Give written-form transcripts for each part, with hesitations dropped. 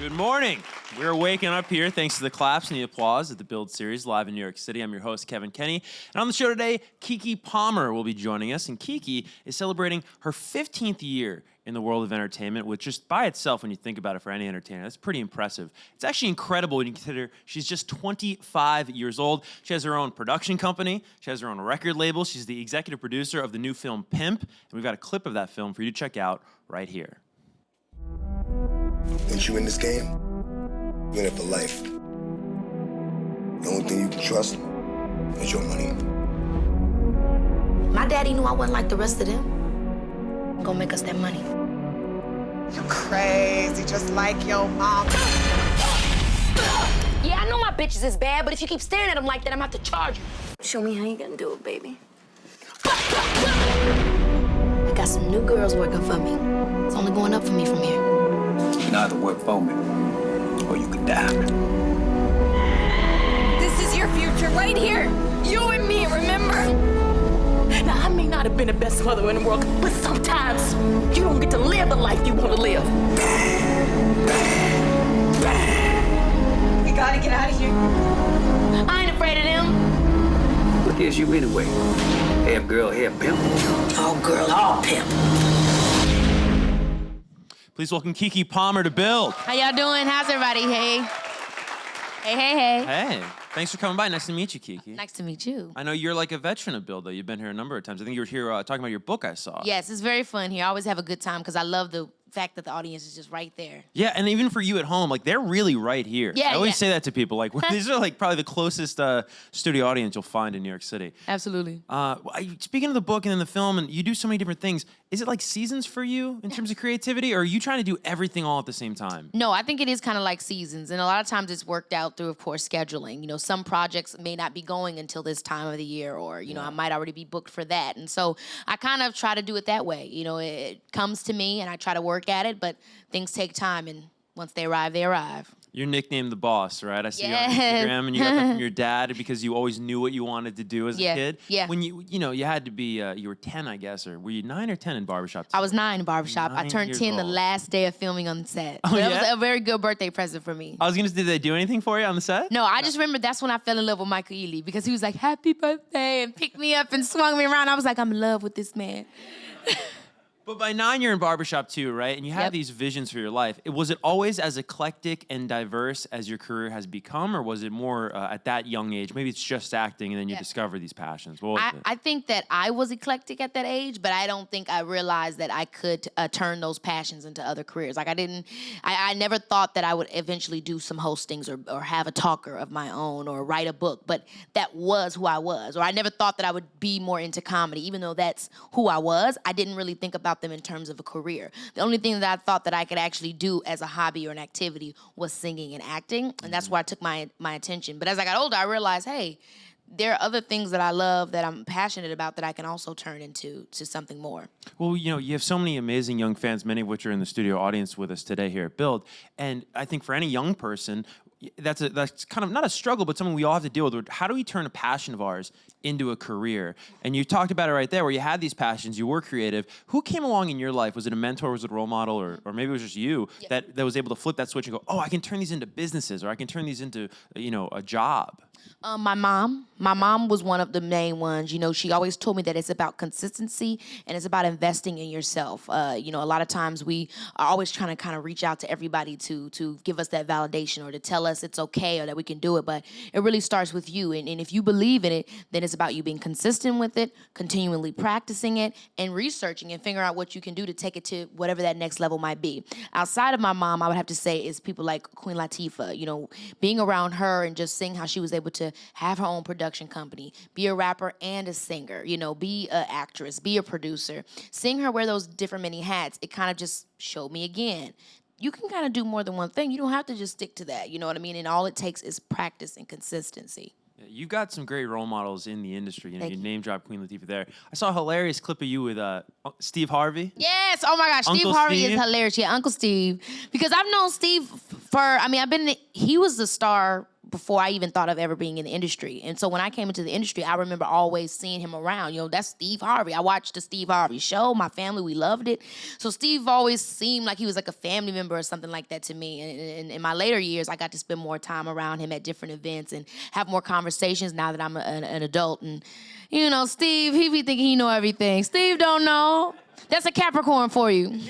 Good morning. We're waking up here thanks to the claps and the applause at the Build series live in New York City. I'm your host, Kevin Kenny. And on the show today, Keke Palmer will be joining us. And Keke is celebrating her 15th year in the world of entertainment, which just by itself, when you think about it for any entertainer, that's pretty impressive. It's actually incredible when you consider she's just 25 years old. She has her own production company. She has her own record label. She's the executive producer of the new film Pimp. And we've got a clip of that film for you to check out right here. Once you're in this game, you're in it for life. The only thing you can trust is your money. My daddy knew I wasn't like the rest of them. Gonna make us that money. You crazy, just like your mom. Yeah, I know my bitches is bad, but if you keep staring at them like that, I'm gonna have to charge you. Show me how you gonna do it, baby. I got some new girls working for me. It's only going up for me from here. You can either work for me, or you can die. This is your future right here. You and me, remember? Now, I may not have been the best mother in the world, but sometimes you don't get to live the life you want to live. We gotta get out of here. I ain't afraid of them. What is you anyway? Half girl, half pimp. All girl, all pimp. Please welcome Keke Palmer to Build. How y'all doing? How's everybody? Hey. Hey. Hey, thanks for coming by. Nice to meet you, Keke. Nice to meet you. I know you're like a veteran of Build, though. You've been here a number of times. I think you were here talking about your book I saw. Yes, it's very fun here. I always have a good time because I love the fact that the audience is just right there. Yeah, and even for you at home, like they're really right here. Yeah, I always say that to people. Like these are like probably the closest studio audience you'll find in New York City. Absolutely. Speaking of the book and then the film, and you do so many different things. Is it like seasons for you in terms of creativity, or are you trying to do everything all at the same time? No, I think it is kind of like seasons, and a lot of times it's worked out through, of course, scheduling. You know, some projects may not be going until this time of the year, or you know, I might already be booked for that, and so I kind of try to do it that way. You know, it comes to me, and I try to work at it, but things take time, and once they arrive, they arrive. You're nicknamed the boss, right? I see you on Yes. Instagram, and you got that from your dad because you always knew what you wanted to do as a kid. Yeah. When you had to be, you were 10, I guess, or were you 9 or 10 in barbershop? I was 9 in barbershop. I 9 turned years 10 the old. last day of filming on the set. Oh, So that yeah? was a very good birthday present for me. I was gonna say, did they do anything for you on the set? No, I just remember that's when I fell in love with Michael Ealy because he was like, happy birthday, and picked me up and swung me around. I was like, I'm in love with this man. But by 9, you're in barbershop too, right? And you have Yep. these visions for your life. Was it always as eclectic and diverse as your career has become, or was it more at that young age? Maybe it's just acting, and then you discover these passions. What was it? I think that I was eclectic at that age, but I don't think I realized that I could turn those passions into other careers. Like I never thought that I would eventually do some hostings or have a talker of my own or write a book, but that was who I was. Or I never thought that I would be more into comedy, even though that's who I was. I didn't really think about them in terms of a career. The only thing that I thought that I could actually do as a hobby or an activity was singing and acting, and that's where I took my attention. But as I got older, I realized, hey, there are other things that I love that I'm passionate about that I can also turn into something more. Well, you know, you have so many amazing young fans, many of which are in the studio audience with us today here at Build. And I think for any young person, that's kind of not a struggle, but something we all have to deal with. How do we turn a passion of ours into a career? And you talked about it right there, where you had these passions, you were creative. Who came along in your life? Was it a mentor? Was it a role model? Or maybe it was just you that was able to flip that switch and go, oh, I can turn these into businesses, or I can turn these into, a job? My mom. My mom was one of the main ones. You know, she always told me that it's about consistency and it's about investing in yourself. A lot of times we are always trying to kind of reach out to everybody to give us that validation or to tell us it's okay or that we can do it. But it really starts with you. And if you believe in it, then it's about you being consistent with it, continually practicing it, and researching and figuring out what you can do to take it to whatever that next level might be. Outside of my mom, I would have to say is people like Queen Latifah. You know, being around her and just seeing how she was able to have her own production company, be a rapper and a singer, be an actress, be a producer. Seeing her wear those different many hats, it kind of just showed me again, you can kind of do more than one thing. You don't have to just stick to that, you know what I mean? And all it takes is practice and consistency. Yeah, you got some great role models in the industry. You Thank you. name dropped Queen Latifah there. I saw a hilarious clip of you with Steve Harvey. Yes, oh my gosh, Uncle Steve Harvey Steve? is hilarious. Yeah, Uncle Steve. Because I've known Steve he was the star before I even thought of ever being in the industry. And so when I came into the industry, I remember always seeing him around. You know, that's Steve Harvey. I watched the Steve Harvey show. My family, we loved it. So Steve always seemed like he was like a family member or something like that to me. And in my later years, I got to spend more time around him at different events and have more conversations now that I'm an adult. And, you know, Steve, he be thinking he know everything. Steve don't know. That's a Capricorn for you.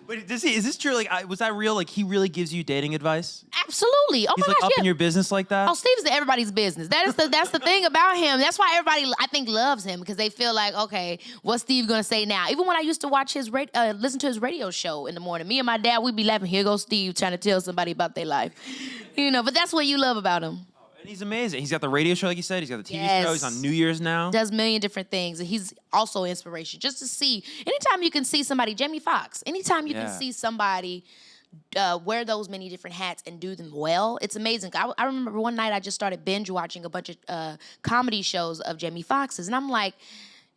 But is this true? Like, was that real? Like, he really gives you dating advice? Absolutely. Oh He's my like gosh, up yeah. in your business like that? Oh, Steve's everybody's business. That's the thing about him. That's why everybody, I think, loves him, because they feel like, okay, what's Steve gonna say now? Even when I used to watch his listen to his radio show in the morning, me and my dad, we'd be laughing. Here goes Steve trying to tell somebody about their life, you know. But that's what you love about him. And he's amazing. He's got the radio show, like you said. He's got the TV Yes. show. He's on New Year's now. Does a million different things, and he's also inspiration. Just to see, anytime you can see somebody, Jamie Foxx, anytime you can see somebody wear those many different hats and do them well, it's amazing. I remember one night I just started binge watching a bunch of comedy shows of Jamie Foxx's, and I'm like,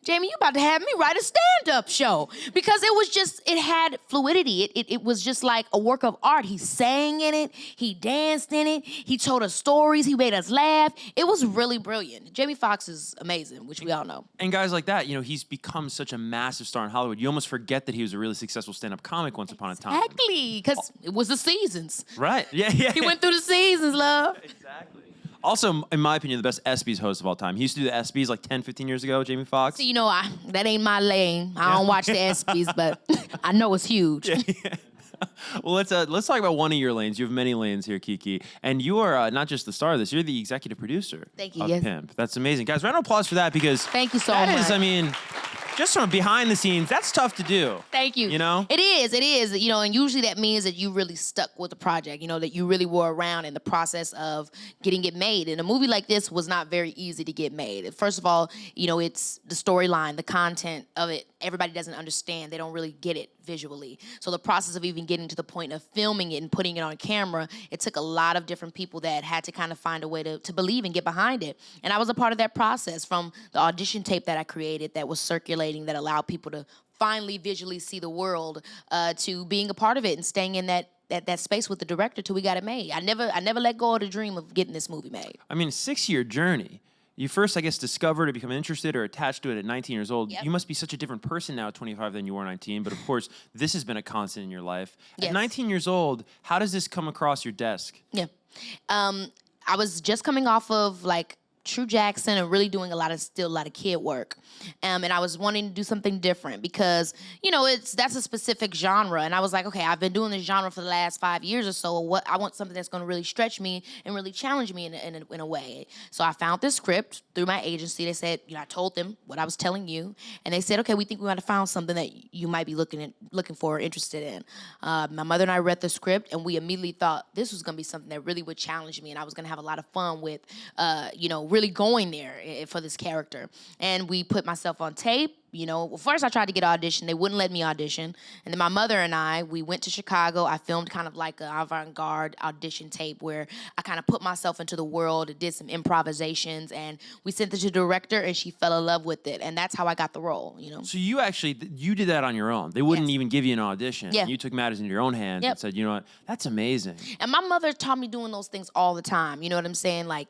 Jamie, you about to have me write a stand-up show. Because it had fluidity. It was just like a work of art. He sang in it. He danced in it. He told us stories. He made us laugh. It was really brilliant. Jamie Foxx is amazing, which we all know. And guys like that, you know, he's become such a massive star in Hollywood. You almost forget that he was a really successful stand-up comic once upon a time. Exactly, because it was the seasons. Right. Yeah. He went through the seasons, love. Exactly. Also, in my opinion, the best ESPYs host of all time. He used to do the ESPYs like 10, 15 years ago, Jamie Foxx. So, you know, that ain't my lane. I don't watch the ESPYs, but I know it's huge. Well, let's talk about one of your lanes. You have many lanes here, Keke, and you are not just the star of this. You're the executive producer. Thank you. Of Yes. Pimp. That's amazing, guys. Round of applause for that, because Thank you so that much. is, I mean, just from behind the scenes, that's tough to do. Thank you. You know? It is, you know, and usually that means that you really stuck with the project, you know, that you really were around in the process of getting it made. And a movie like this was not very easy to get made. First of all, you know, it's the storyline, the content of it, everybody doesn't understand. They don't really get it visually. So the process of even getting to the point of filming it and putting it on camera, it took a lot of different people that had to kind of find a way to believe and get behind it. And I was a part of that process, from the audition tape that I created that was circulating, that allowed people to finally visually see the world, to being a part of it and staying in that space with the director till we got it made. I never let go of the dream of getting this movie made. I mean, a 6-year journey. You first, I guess, discovered or become interested or attached to it at 19 years old. Yep. You must be such a different person now at 25 than you were 19. But of course, this has been a constant in your life. Yes. At 19 years old, how does this come across your desk? Yeah. I was just coming off of like True Jackson and really doing still a lot of kid work. And I was wanting to do something different because, you know, that's a specific genre. And I was like, okay, I've been doing this genre for the last 5 years or so. I want something that's going to really stretch me and really challenge me in a way. So I found this script through my agency. They said, you know, I told them what I was telling you. And they said, okay, we think we might have found something that you might be looking for or interested in. My mother and I read the script, and we immediately thought this was going to be something that really would challenge me. And I was going to have a lot of fun with, you know, really going there for this character. And we put myself on tape. You know, well, first I tried to get audition. They wouldn't let me audition. And then my mother and I, we went to Chicago. I filmed kind of like an avant-garde audition tape where I kind of put myself into the world, did some improvisations, and we sent it to the director, and she fell in love with it. And that's how I got the role, you know. So you did that on your own. They wouldn't Yes. even give you an audition. Yeah. You took matters into your own hands Yep. and said, you know what, that's amazing. And my mother taught me doing those things all the time. You know what I'm saying? Like,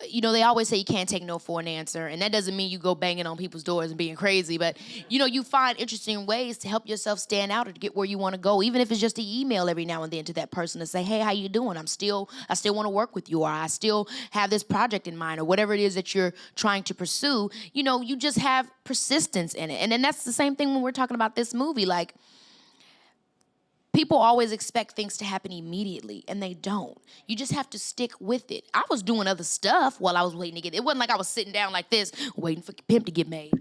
you know, they always say you can't take no for an answer. And that doesn't mean you go banging on people's doors and being crazy. But, you know, you find interesting ways to help yourself stand out or to get where you want to go. Even if it's just an email every now and then to that person to say, hey, how you doing? I still want to work with you, or I still have this project in mind, or whatever it is that you're trying to pursue. You know, you just have persistence in it. And then that's the same thing when we're talking about this movie. Like, people always expect things to happen immediately, and they don't. You just have to stick with it. I was doing other stuff while I was waiting to get it. It wasn't like I was sitting down like this, waiting for Pimp to get made.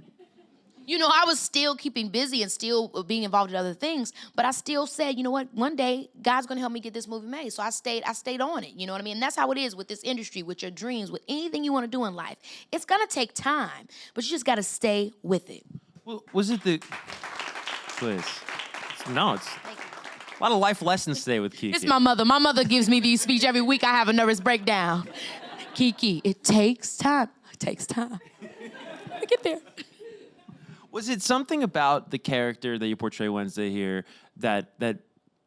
You know, I was still keeping busy and still being involved in other things, but I still said, you know what, one day, God's gonna help me get this movie made. So I stayed on it, you know what I mean? And that's how it is with this industry, with your dreams, with anything you wanna do in life. It's gonna take time, but you just gotta stay with it. Well, was it the... Please. No, it's... A lot of life lessons today with Keke. It's my mother. My mother gives me these speech every week. I have a nervous breakdown. Keke, it takes time. It takes time. I get there. Was it something about the character that you portray Wednesday here that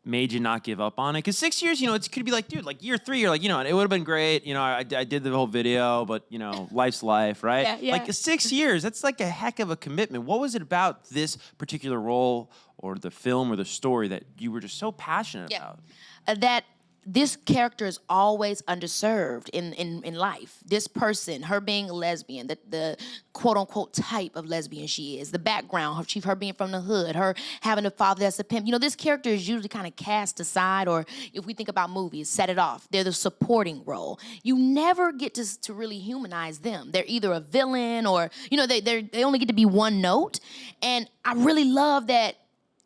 made you not give up on it? Because 6 years, it could be like, dude, like year 3, you're like, it would have been great. I did the whole video, but, life's life, right? Yeah. Like 6 years, that's like a heck of a commitment. What was it about this particular role or the film or the story that you were just so passionate about? That this character is always underserved in life. This person, her being a lesbian, the quote-unquote type of lesbian she is, the background, her being from the hood, her having a father that's a pimp. This character is usually kind of cast aside, or if we think about movies, Set It Off, they're the supporting role. You never get to really humanize them. They're either a villain or, they only get to be one note. And I really love that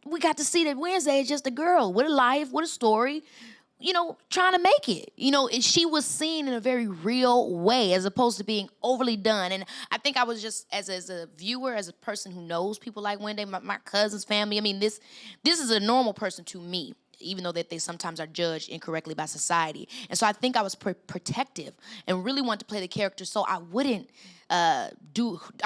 we got to see that Wednesday is just a girl with a life, with a story, trying to make it. She was seen in a very real way as opposed to being overly done. And I think I was just, as a viewer, as a person who knows people like Wendy, my cousin's family, this is a normal person to me, even though that they sometimes are judged incorrectly by society. And so I think I was protective and really wanted to play the character so I wouldn't I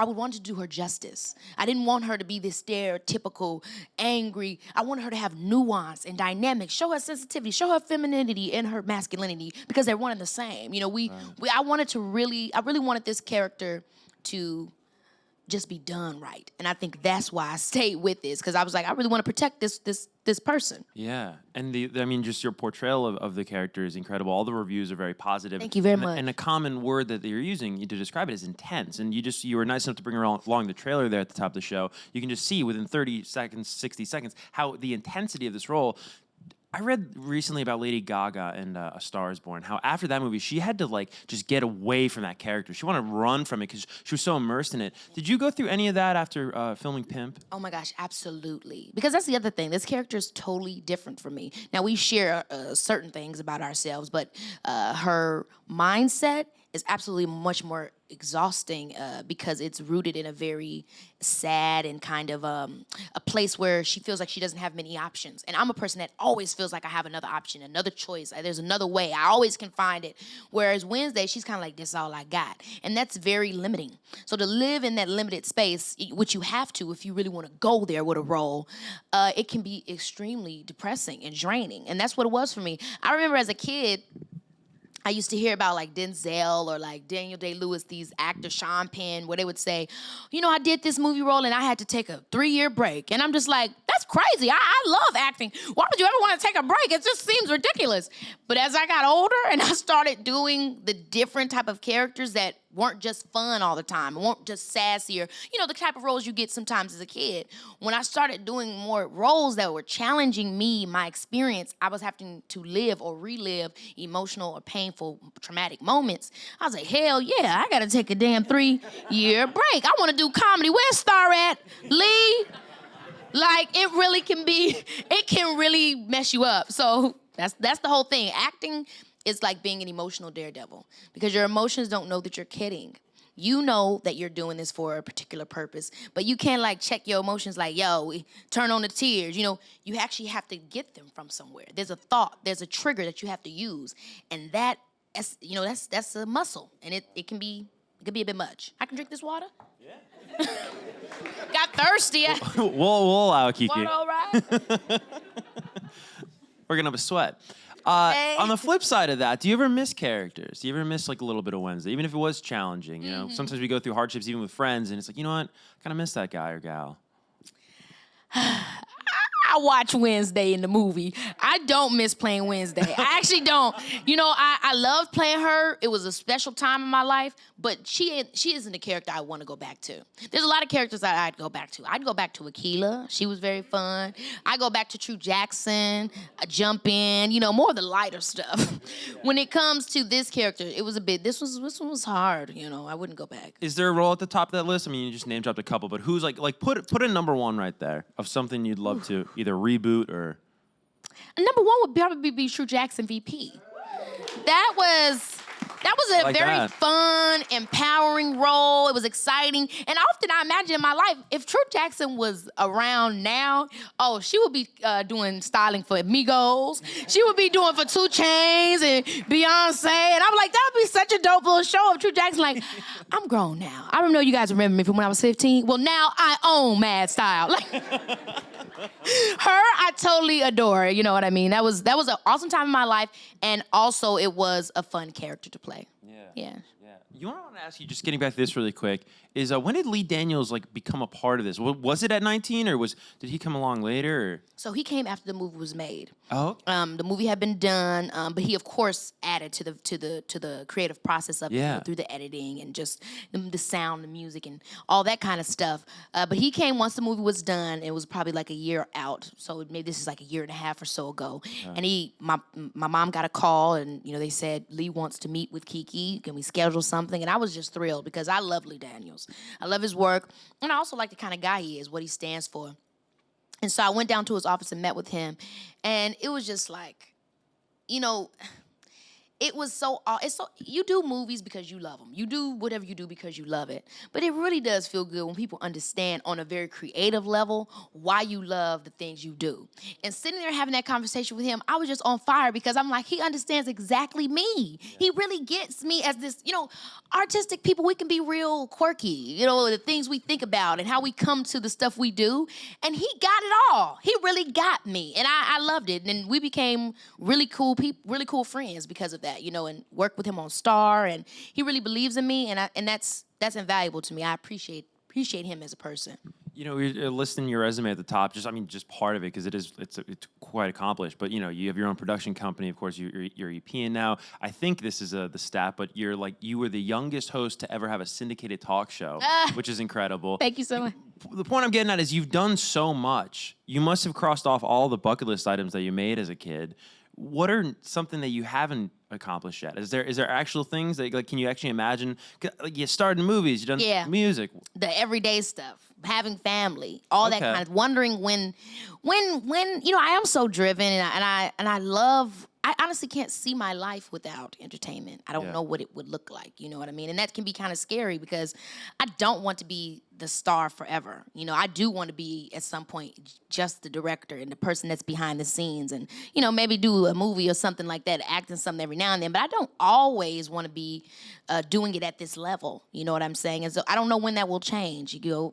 would want to do her justice. I didn't want her to be this stereotypical, angry. I wanted her to have nuance and dynamics, show her sensitivity, show her femininity and her masculinity, because they're one and the same. I really wanted this character to just be done right. And I think that's why I stayed with this, because I was like, I really want to protect this person. Yeah, and just your portrayal of the character is incredible. All the reviews are very positive. Thank you very much. And a common word that you're using to describe it is intense. And you were nice enough to bring along the trailer there at the top of the show. You can just see within 30 seconds, 60 seconds, how the intensity of this role. I read recently about Lady Gaga and A Star Is Born, how after that movie, she had to just get away from that character. She wanted to run from it because she was so immersed in it. Did you go through any of that after filming Pimp? Oh my gosh, absolutely. Because that's the other thing. This character is totally different from me. Now, we share certain things about ourselves, but her mindset is absolutely much more exhausting because it's rooted in a very sad and kind of a place where she feels like she doesn't have many options. And I'm a person that always feels like I have another option, another choice. There's another way. I always can find it. Whereas Wednesday, she's kind of like, this is all I got. And that's very limiting. So to live in that limited space, which you have to if you really want to go there with a role, it can be extremely depressing and draining. And that's what it was for me. I remember as a kid, I used to hear about Denzel or Daniel Day-Lewis, these actors, Sean Penn, where they would say, I did this movie role and I had to take a 3-year break. And I'm just like, that's crazy. I love acting. Why would you ever want to take a break? It just seems ridiculous. But as I got older and I started doing the different type of characters that weren't just fun all the time, weren't just sassy or, the type of roles you get sometimes as a kid. When I started doing more roles that were challenging me, my experience, I was having to live or relive emotional or painful, traumatic moments. I was like, hell yeah, I gotta take a damn 3-year break. I wanna do comedy. Where's Star at? Lee? It can really mess you up. So that's the whole thing. Acting is like being an emotional daredevil because your emotions don't know that you're kidding. You know that you're doing this for a particular purpose, but you can't check your emotions turn on the tears. You actually have to get them from somewhere. There's a thought, there's a trigger that you have to use. And that's a muscle. And it can be a bit much. I can drink this water? Yeah. Got thirsty. We'll allow Keke. Water all right? Working up a sweat. On the flip side of that, do you ever miss characters? Do you ever miss a little bit of Wednesday, even if it was challenging? Sometimes we go through hardships even with friends, and it's like, you know what? I kind of miss that guy or gal. I watch Wednesday in the movie. I don't miss playing Wednesday. I actually don't. I love playing her. It was a special time in my life, but she isn't a character I want to go back to. There's a lot of characters that I'd go back to. I'd go back to Akila. She was very fun. I go back to True Jackson, Jump In, more of the lighter stuff. When it comes to this character, it was this one was hard, I wouldn't go back. Is there a role at the top of that list? I mean, you just name dropped a couple, but who's put a number one right there of something you'd love to either reboot or... Number one would probably be True Jackson VP. That was a very fun, empowering role. It was exciting. And often I imagine in my life, if True Jackson was around now, she would be doing styling for Migos. She would be doing for 2 Chainz and Beyonce. And I'm like, that would be such a dope little show of True Jackson. I'm grown now. I don't know you guys remember me from when I was 15. Well, now I own Mad Style. I totally adore. You know what I mean? That was an awesome time in my life, and also it was a fun character to play. Yeah. You know what I want to ask you, just getting back to this really quick, is when did Lee Daniels become a part of this? Was it at 19, or did he come along later? Or? So he came after the movie was made. Oh. The movie had been done, but he of course added to the creative process of it, through the editing and just the sound, the music, and all that kind of stuff. But he came once the movie was done. It was probably like a year out, so maybe this is like a year and a half or so ago. And my mom got a call, and they said Lee wants to meet with Keke. Can we schedule something? And I was just thrilled because I love Lee Daniels. I love his work, and I also like the kind of guy he is, what he stands for. And so I went down to his office and met with him, and it was just like, it was so you do movies because you love them. You do whatever you do because you love it. But it really does feel good when people understand on a very creative level why you love the things you do. And sitting there having that conversation with him, I was just on fire because I'm like, he understands exactly me. Yeah. He really gets me as this, artistic people. We can be real quirky, the things we think about and how we come to the stuff we do. And he got it all. He really got me. And I loved it. And we became really cool people, really cool friends because of that. And work with him on Star, and he really believes in me, and that's invaluable to me. I appreciate him as a person. You're listing your resume at the top, just part of it, because it's quite accomplished. But you have your own production company, of course. You're EPing now. I think this is the stat, but you were the youngest host to ever have a syndicated talk show, which is incredible. Thank you so much. The point I'm getting at is you've done so much. You must have crossed off all the bucket list items that you made as a kid. What are something that you haven't accomplished yet? Is there actual things that can you actually imagine? You started in movies, you've done music, the everyday stuff, having family, all that kind of wondering when I am so driven and I love. I honestly can't see my life without entertainment. I don't know what it would look like. You know what I mean? And that can be kind of scary because I don't want to be the star forever. I do want to be at some point just the director and the person that's behind the scenes and, maybe do a movie or something like that, act in something every now and then. But I don't always want to be doing it at this level. You know what I'm saying? And so I don't know when that will change. A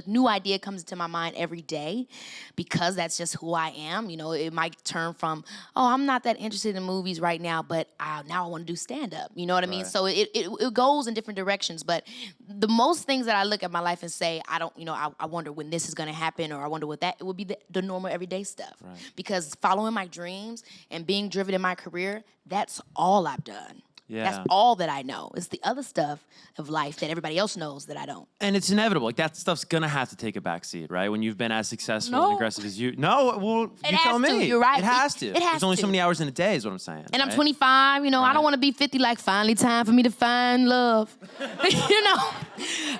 new idea comes into my mind every day because that's just who I am. It might turn from, I'm not that interested in movies right now, but now I want to do stand-up. You know what I mean? So it goes in different directions. But the most things that I look at my life and say, I wonder when this is going to happen, or I wonder what it would be the normal everyday stuff. Right. Because following my dreams and being driven in my career, that's all I've done. Yeah. That's all that I know. It's the other stuff of life that everybody else knows that I don't. And it's inevitable. That stuff's going to have to take a backseat, right? When you've been as successful and aggressive as you. No, well, you tell me. You're right. It has to. It has There's only so many hours in a day is what I'm saying. And I'm 25. I don't want to be 50 like finally time for me to find love.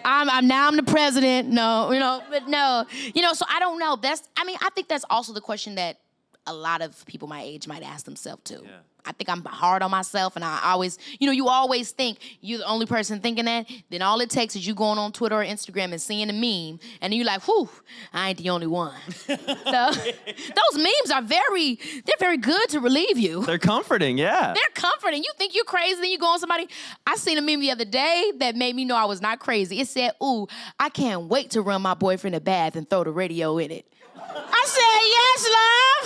I'm the president. But no. So I don't know. I think that's also the question that a lot of people my age might ask themselves too. Yeah. I think I'm hard on myself, and I always, you always think you're the only person thinking that. Then all it takes is you going on Twitter or Instagram and seeing a meme, and you're like, whew, I ain't the only one. So those memes they're very good to relieve you. They're comforting, yeah. They're comforting. You think you're crazy, then you go on somebody. I seen a meme the other day that made me know I was not crazy. It said, ooh, I can't wait to run my boyfriend a bath and throw the radio in it. I said, yes,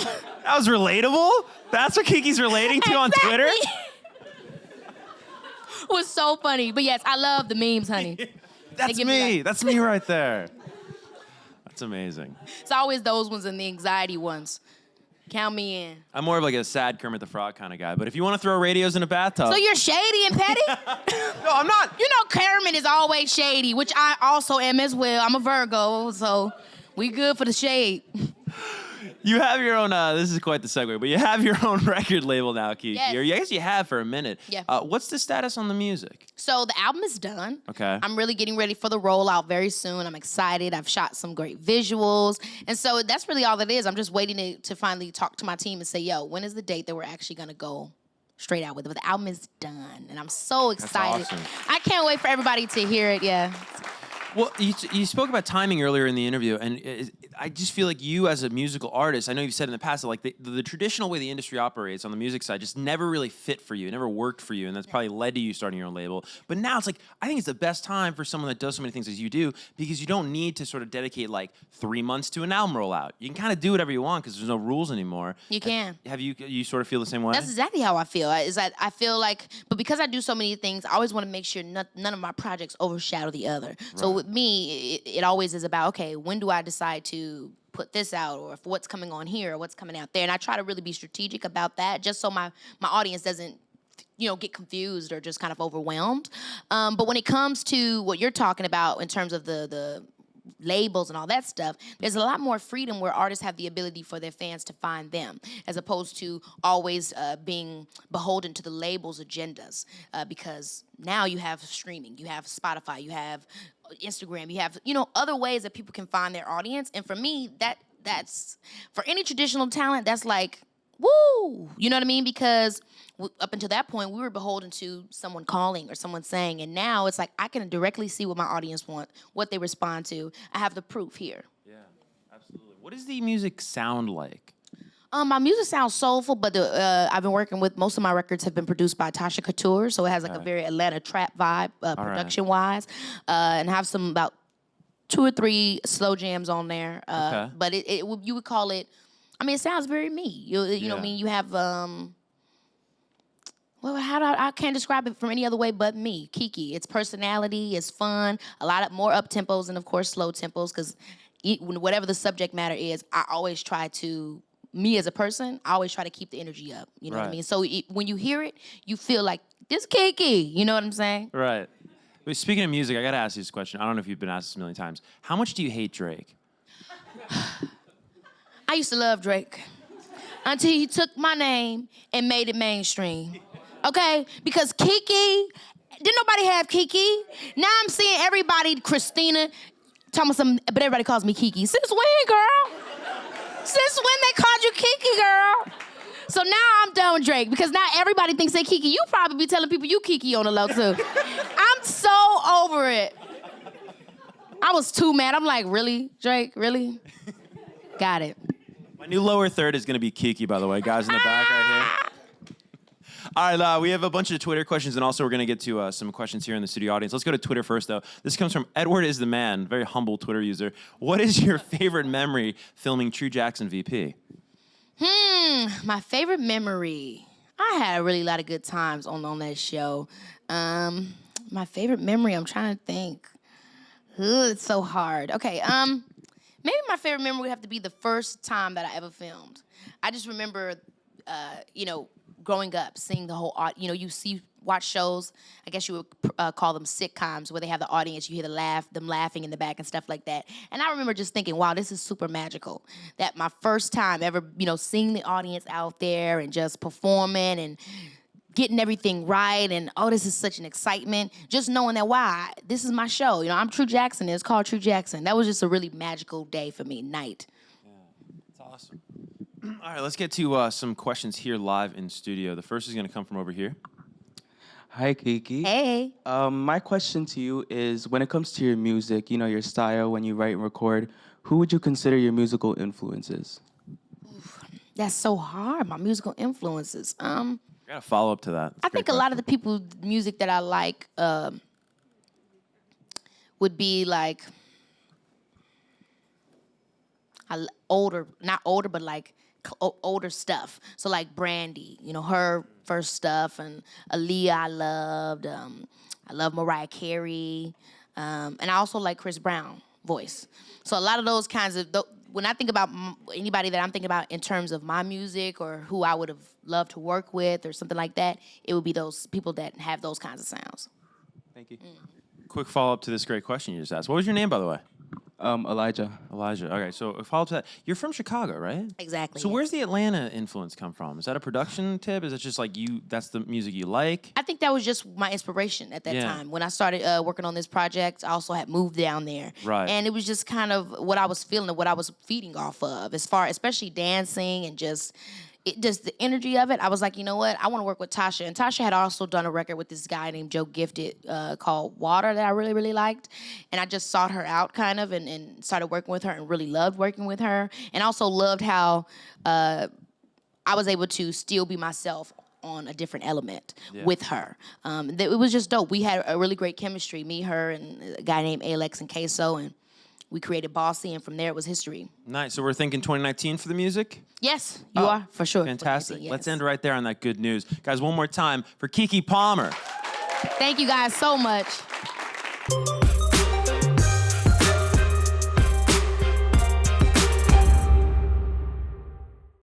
love. That was relatable? That's what Keke's relating to on Twitter? It was so funny. But yes, I love the memes, honey. That's me. That's me right there. That's amazing. It's always those ones and the anxiety ones. Count me in. I'm more of a sad Kermit the Frog kind of guy. But if you want to throw radios in a bathtub. So you're shady and petty? No, I'm not. Kermit is always shady, which I also am as well. I'm a Virgo, so we good for the shade. You have your own, this is quite the segue, but you have your own record label now, Keke. Yes. Or I guess you have for a minute. Yeah. What's the status on the music? So the album is done. Okay. I'm really getting ready for the rollout very soon. I'm excited. I've shot some great visuals. And so that's really all it is. I'm just waiting to finally talk to my team and say, when is the date that we're actually going to go straight out with it? But the album is done, and I'm so excited. That's awesome. I can't wait for everybody to hear it, yeah. Well, you spoke about timing earlier in the interview, and I just feel like you as a musical artist, I know you've said in the past that like the traditional way the industry operates on the music side just never really fit for you. It never worked for you, and that's probably led to you starting your own label. But now it's like, I think it's the best time for someone that does so many things as you do, because you don't need to sort of dedicate like 3 months to an album rollout. You can kind of do whatever you want because there's no rules anymore. You can. Have you sort of feel the same way? That's exactly how I feel. Is that I feel like, but because I do so many things, I always want to make sure none of my projects overshadow the other. Right. So with me, it always is about, okay, when do I decide to put this out, or if what's coming on here or what's coming out there, and I try to really be strategic about that, just so my audience doesn't, get confused or just kind of overwhelmed. But when it comes to what you're talking about in terms of the labels and all that stuff, there's a lot more freedom where artists have the ability for their fans to find them, as opposed to always being beholden to the labels' agendas. Because now you have streaming, you have Spotify, you have Instagram, you have other ways that people can find their audience. And for me, that's for any traditional talent, that's like, woo, you know what I mean? Because up until that point, we were beholden to someone calling or someone saying, and now it's like I can directly see what my audience want, what they respond to. I have the proof here. Yeah, absolutely. What does the music sound like? My music sounds soulful, but I've been working with, most of my records have been produced by Tasha Couture, so it has like a very Atlanta trap vibe, production-wise, and have some about 2 or 3 slow jams on there. But you would call it, I mean, it sounds very me. You know what I mean? You have, I can't describe it from any other way but me, Keke. It's personality, it's fun, a lot of more up tempos and of course slow tempos, because whatever the subject matter is, I always try to, me as a person, I always try to keep the energy up. You know what I mean? So when you hear it, you feel like, this Keke, you know what I'm saying? Right. But speaking of music, I got to ask you this question. I don't know if you've been asked this a million times. How much do you hate Drake? I used to love Drake until he took my name and made it mainstream. Okay? Because Keke, didn't nobody have Keke? Now I'm seeing everybody, Christina, talking about something, but everybody calls me Keke. Since when, girl? Since when they called you Keke, girl? So now I'm done with Drake, because now everybody thinks they Keke. You probably be telling people you Keke on the low, too. I'm so over it. I was too mad. I'm like, really, Drake? Really? Got it. My new lower third is going to be Keke, by the way. Guys in the back right here. All right, we have a bunch of Twitter questions, and also we're going to get to some questions here in the studio audience. Let's go to Twitter first, though. This comes from Edward is the Man, very humble Twitter user. What is your favorite memory filming True Jackson VP? My favorite memory. I had a really lot of good times on that show. My favorite memory, I'm trying to think. Ugh, it's so hard. Okay, maybe my favorite memory would have to be the first time that I ever filmed. I just remember, growing up, seeing the whole, watch shows, I guess you would call them sitcoms, where they have the audience, you hear them laughing in the back and stuff like that. And I remember just thinking, wow, this is super magical. That my first time ever, seeing the audience out there and just performing and getting everything right, and this is such an excitement. Just knowing that, wow, this is my show. I'm True Jackson, it's called True Jackson. That was just a really magical day for me, night. Yeah, that's awesome. All right, let's get to some questions here live in studio. The first is going to come from over here. Hi, Keke. Hey. My question to you is, when it comes to your music, your style, when you write and record, who would you consider your musical influences? That's so hard, my musical influences. I got a follow-up to that. I think a lot of the people's music that I like would be like not older, but like older stuff. So like Brandy, her first stuff, and Aaliyah I loved. I love Mariah Carey, and I also like Chris Brown voice. So a lot of those kinds of, when I think about anybody that I'm thinking about in terms of my music or who I would have loved to work with or something like that, it would be those people that have those kinds of sounds. Thank you. Quick follow-up to this great question you just asked. What was your name, by the way? Elijah. Elijah. Okay, so a follow-up to that. You're from Chicago, right? Exactly. So where's the Atlanta influence come from? Is that a production tip? Is it just like that's the music you like? I think that was just my inspiration at that time. When I started working on this project, I also had moved down there. Right. And it was just kind of what I was feeling and what I was feeding off of, as far, especially dancing and just, just the energy of it, I was like, you know what? I want to work with Tasha. And Tasha had also done a record with this guy named Joe Gifted called Water that I really, really liked. And I just sought her out kind of and started working with her and really loved working with her. And also loved how I was able to still be myself on a different element with her. It was just dope. We had a really great chemistry, me, her, and a guy named Alex and Queso, and we created Bossy, and from there it was history. Nice. So we're thinking 2019 for the music? Yes, you are, for sure. Fantastic. 2019, yes. Let's end right there on that good news. Guys, one more time for Keke Palmer. Thank you guys so much.